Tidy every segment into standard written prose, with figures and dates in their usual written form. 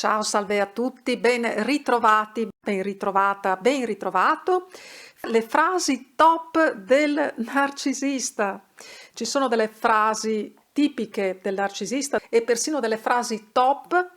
Ciao, salve a tutti, ben ritrovati, ben ritrovata, ben ritrovato. Le frasi top del narcisista. Ci sono delle frasi tipiche del narcisista e persino delle frasi top.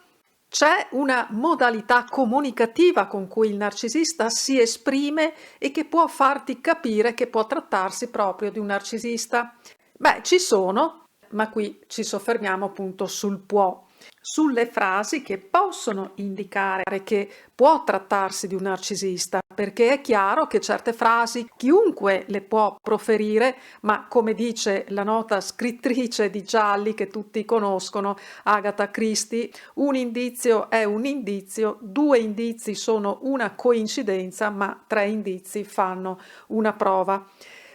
C'è una modalità comunicativa con cui il narcisista si esprime e che può farti capire che può trattarsi proprio di un narcisista. Beh, ci sono, ma qui ci soffermiamo appunto sul può, sulle frasi che possono indicare che può trattarsi di un narcisista, perché è chiaro che certe frasi chiunque le può proferire, ma come dice la nota scrittrice di gialli che tutti conoscono, Agatha Christie, un indizio è un indizio, due indizi sono una coincidenza, ma tre indizi fanno una prova.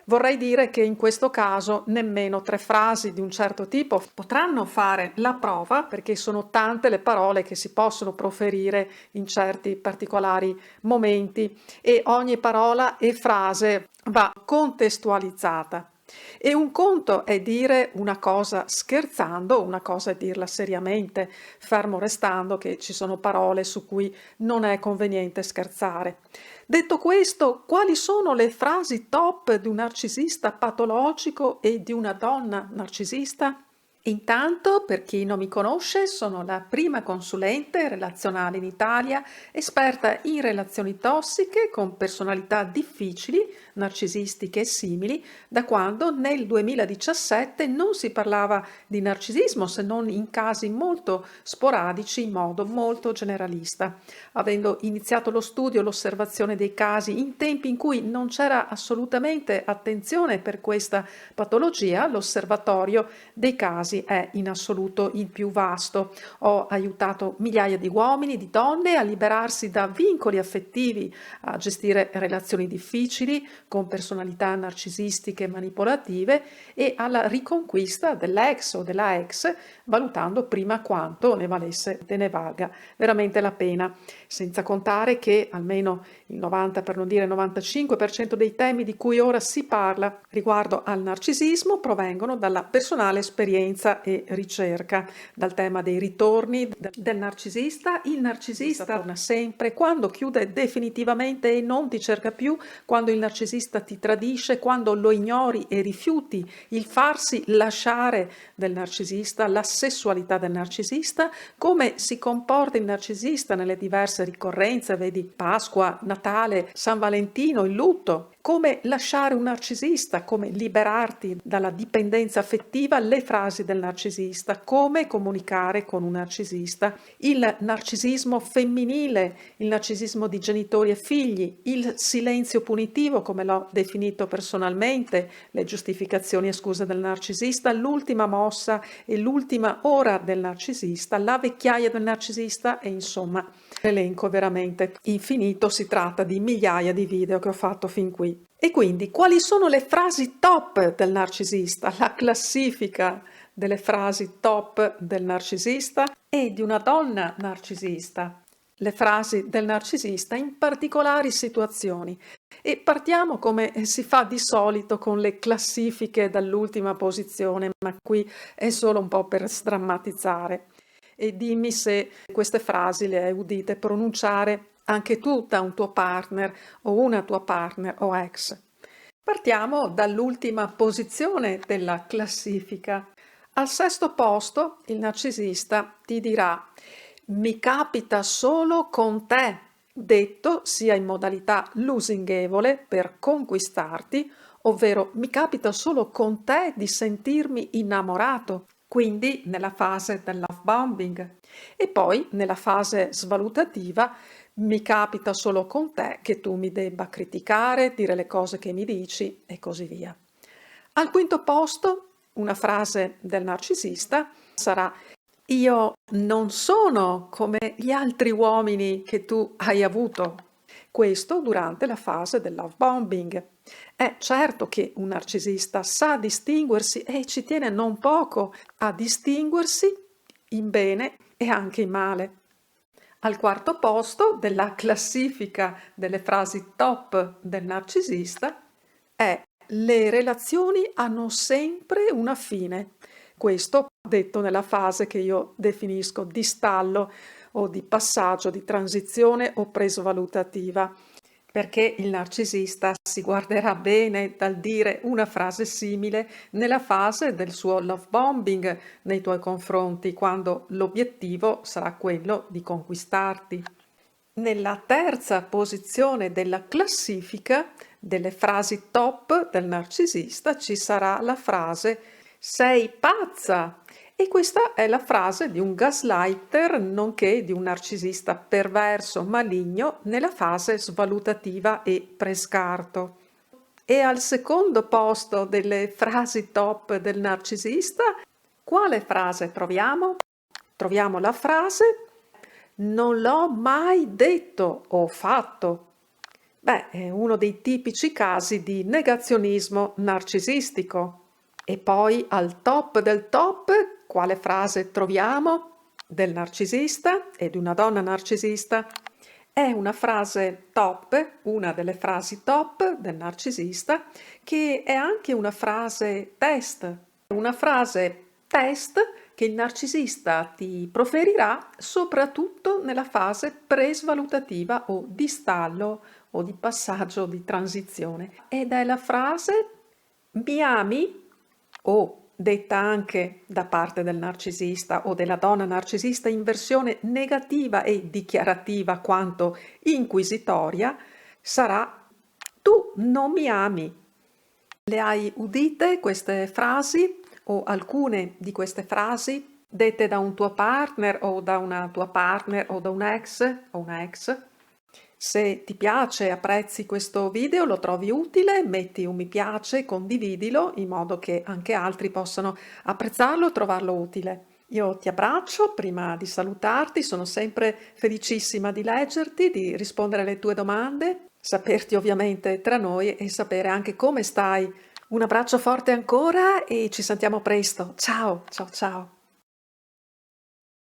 Vorrei dire che in questo caso nemmeno tre frasi di un certo tipo potranno fare la prova, perché sono tante le parole che si possono proferire in certi particolari momenti e ogni parola e frase va contestualizzata. E un conto è dire una cosa scherzando, una cosa è dirla seriamente, fermo restando che ci sono parole su cui non è conveniente scherzare. Detto questo, quali sono le frasi top di un narcisista patologico e di una donna narcisista? Intanto, per chi non mi conosce, sono la prima consulente relazionale in Italia, esperta in relazioni tossiche con personalità difficili, narcisistiche e simili, da quando nel 2017 non si parlava di narcisismo se non in casi molto sporadici in modo molto generalista. Avendo iniziato lo studio e l'osservazione dei casi in tempi in cui non c'era assolutamente attenzione per questa patologia, l'osservatorio dei casi è in assoluto il più vasto. Ho aiutato migliaia di uomini, di donne a liberarsi da vincoli affettivi, a gestire relazioni difficili con personalità narcisistiche e manipolative e alla riconquista dell'ex o della ex, valutando prima quanto ne valesse e ne valga veramente la pena. Senza contare che almeno il 90, per non dire 95% dei temi di cui ora si parla riguardo al narcisismo provengono dalla personale esperienza e ricerca, dal tema dei ritorni del narcisista. Il narcisista torna sempre quando chiude definitivamente e non ti cerca più, quando il narcisista ti tradisce, quando lo ignori e rifiuti il farsi lasciare del narcisista, la sessualità del narcisista, come si comporta il narcisista nelle diverse ricorrenze, vedi Pasqua, Natale, San Valentino, il lutto, come lasciare un narcisista, come liberarti dalla dipendenza affettiva, le frasi del narcisista, come comunicare con un narcisista, il narcisismo femminile, il narcisismo di genitori e figli, il silenzio punitivo, come l'ho definito personalmente, le giustificazioni e scuse del narcisista, l'ultima mossa e l'ultima ora del narcisista, la vecchiaia del narcisista e insomma l'elenco è veramente infinito, si tratta di migliaia di video che ho fatto fin qui. E quindi quali sono le frasi top del narcisista, la classifica delle frasi top del narcisista e di una donna narcisista? Le frasi del narcisista in particolari situazioni. E partiamo come si fa di solito con le classifiche dall'ultima posizione, ma qui è solo un po' per sdrammatizzare. E dimmi se queste frasi le hai udite pronunciare anche tu da un tuo partner o una tua partner o ex. Partiamo dall'ultima posizione della classifica. Al sesto posto il narcisista ti dirà: mi capita solo con te, detto sia in modalità lusinghevole per conquistarti, ovvero mi capita solo con te di sentirmi innamorato, quindi nella fase del love bombing, e poi nella fase svalutativa mi capita solo con te che tu mi debba criticare, dire le cose che mi dici e così via. Al quinto posto, una frase del narcisista sarà: io non sono come gli altri uomini che tu hai avuto. Questo durante la fase del love bombing. È certo che un narcisista sa distinguersi e ci tiene non poco a distinguersi in bene e anche in male. Al quarto posto della classifica delle frasi top del narcisista è: le relazioni hanno sempre una fine. Questo detto nella fase che io definisco di stallo, o di passaggio, di transizione o presvalutativa, perché il narcisista si guarderà bene dal dire una frase simile nella fase del suo love bombing nei tuoi confronti, quando l'obiettivo sarà quello di conquistarti. Nella terza posizione della classifica delle frasi top del narcisista ci sarà la frase "sei pazza", e questa è la frase di un gaslighter nonché di un narcisista perverso, maligno nella fase svalutativa e prescarto. E al secondo posto delle frasi top del narcisista, quale frase troviamo? Troviamo la frase "non l'ho mai detto o fatto". Beh, è uno dei tipici casi di negazionismo narcisistico. E poi al top del top, quale frase troviamo del narcisista e di una donna narcisista? È una frase top, una delle frasi top del narcisista, che è anche una frase test. Una frase test che il narcisista ti proferirà soprattutto nella fase presvalutativa o di stallo o di passaggio di transizione. Ed è la frase "mi ami?", o detta anche da parte del narcisista o della donna narcisista in versione negativa e dichiarativa quanto inquisitoria, sarà "tu non mi ami". Le hai udite queste frasi o alcune di queste frasi dette da un tuo partner o da una tua partner o da un ex o una ex? Se ti piace e apprezzi questo video, lo trovi utile, metti un mi piace, condividilo in modo che anche altri possano apprezzarlo e trovarlo utile. Io ti abbraccio, prima di salutarti sono sempre felicissima di leggerti, di rispondere alle tue domande, saperti ovviamente tra noi e sapere anche come stai. Un abbraccio forte ancora e ci sentiamo presto. Ciao, ciao, ciao.